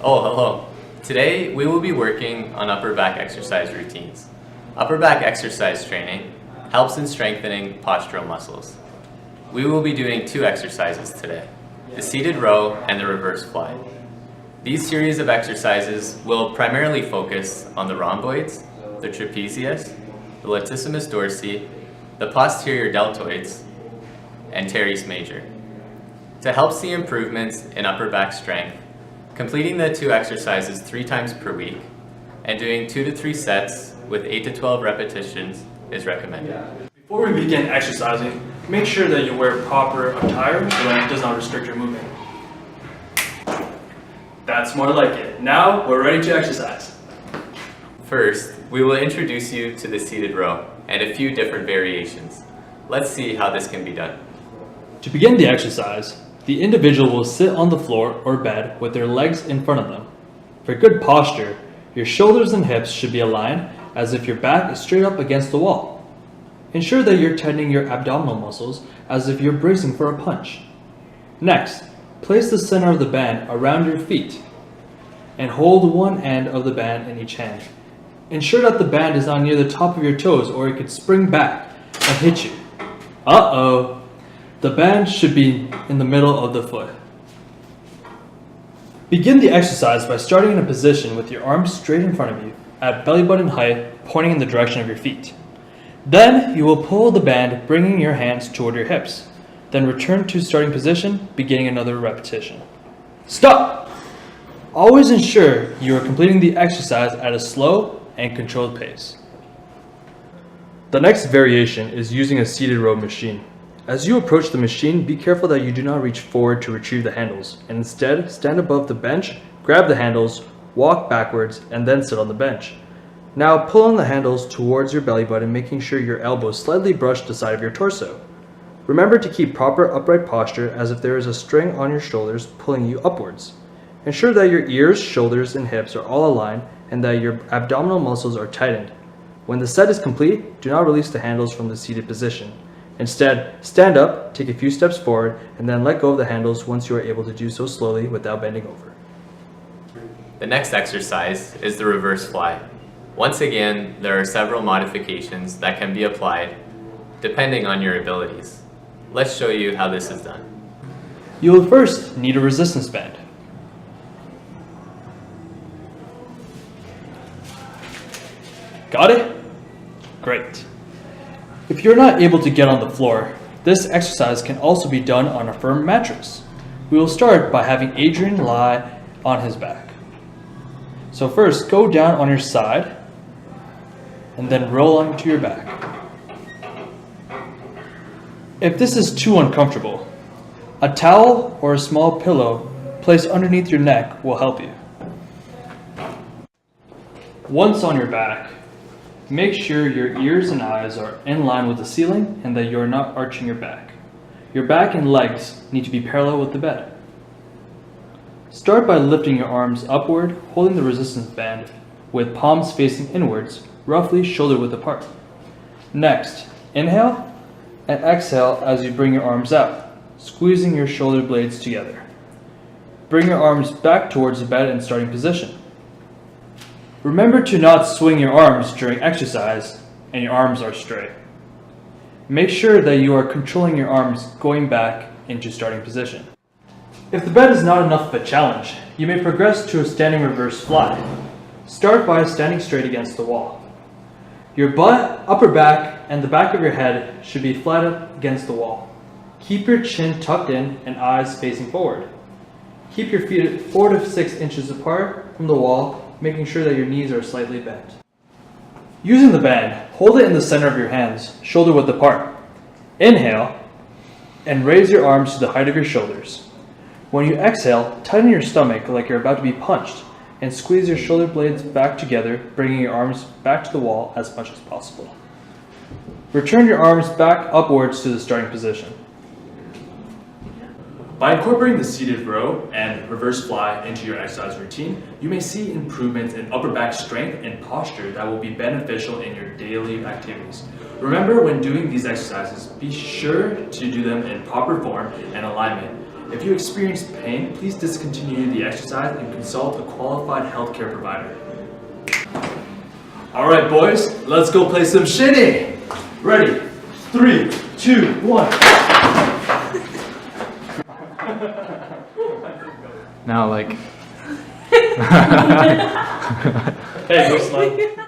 Oh, hello. Today we will be working on upper back exercise routines. Upper back exercise training helps in strengthening postural muscles. We will be doing two exercises today, the seated row and the reverse fly. These series of exercises will primarily focus on the rhomboids, the trapezius, the latissimus dorsi, the posterior deltoids, and teres major. To help see improvements in upper back strength, completing the two exercises 3 times per week and doing 2 to 3 sets with 8 to 12 repetitions is recommended. Before we begin exercising, make sure that you wear proper attire so that it does not restrict your movement. That's more like it. Now we're ready to exercise. First, we will introduce you to the seated row and a few different variations. Let's see how this can be done. To begin the exercise, the individual will sit on the floor or bed with their legs in front of them. For good posture, your shoulders and hips should be aligned as if your back is straight up against the wall. Ensure that you're tightening your abdominal muscles as if you're bracing for a punch. Next, place the center of the band around your feet and hold one end of the band in each hand. Ensure that the band is not near the top of your toes or it could spring back and hit you. Uh-oh! The band should be in the middle of the foot. Begin the exercise by starting in a position with your arms straight in front of you at belly button height, pointing in the direction of your feet. Then you will pull the band, bringing your hands toward your hips. Then return to starting position, beginning another repetition. Stop! Always ensure you are completing the exercise at a slow and controlled pace. The next variation is using a seated row machine. As you approach the machine, be careful that you do not reach forward to retrieve the handles, and instead stand above the bench, grab the handles, walk backwards, and then sit on the bench. Now pull on the handles towards your belly button, making sure your elbows slightly brush the side of your torso. Remember to keep proper upright posture as if there is a string on your shoulders pulling you upwards. Ensure that your ears, shoulders, and hips are all aligned and that your abdominal muscles are tightened. When the set is complete, do not release the handles from the seated position. Instead, stand up, take a few steps forward, and then let go of the handles once you are able to do so slowly without bending over. The next exercise is the reverse fly. Once again, there are several modifications that can be applied depending on your abilities. Let's show you how this is done. You will first need a resistance band. Got it? Great. If you're not able to get on the floor, this exercise can also be done on a firm mattress. We will start by having Adrian lie on his back. So first, go down on your side and then roll onto your back. If this is too uncomfortable, a towel or a small pillow placed underneath your neck will help you. Once on your back, make sure your ears and eyes are in line with the ceiling and that you are not arching your back. Your back and legs need to be parallel with the bed. Start by lifting your arms upward, holding the resistance band with palms facing inwards, roughly shoulder width apart. Next, inhale and exhale as you bring your arms out, squeezing your shoulder blades together. Bring your arms back towards the bed in starting position. Remember to not swing your arms during exercise and your arms are straight. Make sure that you are controlling your arms going back into starting position. If the bed is not enough of a challenge, you may progress to a standing reverse fly. Start by standing straight against the wall. Your butt, upper back, and the back of your head should be flat up against the wall. Keep your chin tucked in and eyes facing forward. Keep your feet at 4 to 6 inches apart from the wall, making sure that your knees are slightly bent. Using the band, hold it in the center of your hands, shoulder width apart. Inhale, and raise your arms to the height of your shoulders. When you exhale, tighten your stomach like you're about to be punched, and squeeze your shoulder blades back together, bringing your arms back to the wall as much as possible. Return your arms back upwards to the starting position. By incorporating the seated row and reverse fly into your exercise routine, you may see improvements in upper back strength and posture that will be beneficial in your daily activities. Remember, when doing these exercises, be sure to do them in proper form and alignment, If you experience pain, please discontinue the exercise and consult a qualified healthcare provider. Alright boys, let's go play some shinny! Ready? 3, 2, 1. Now, like. Hey, go slide.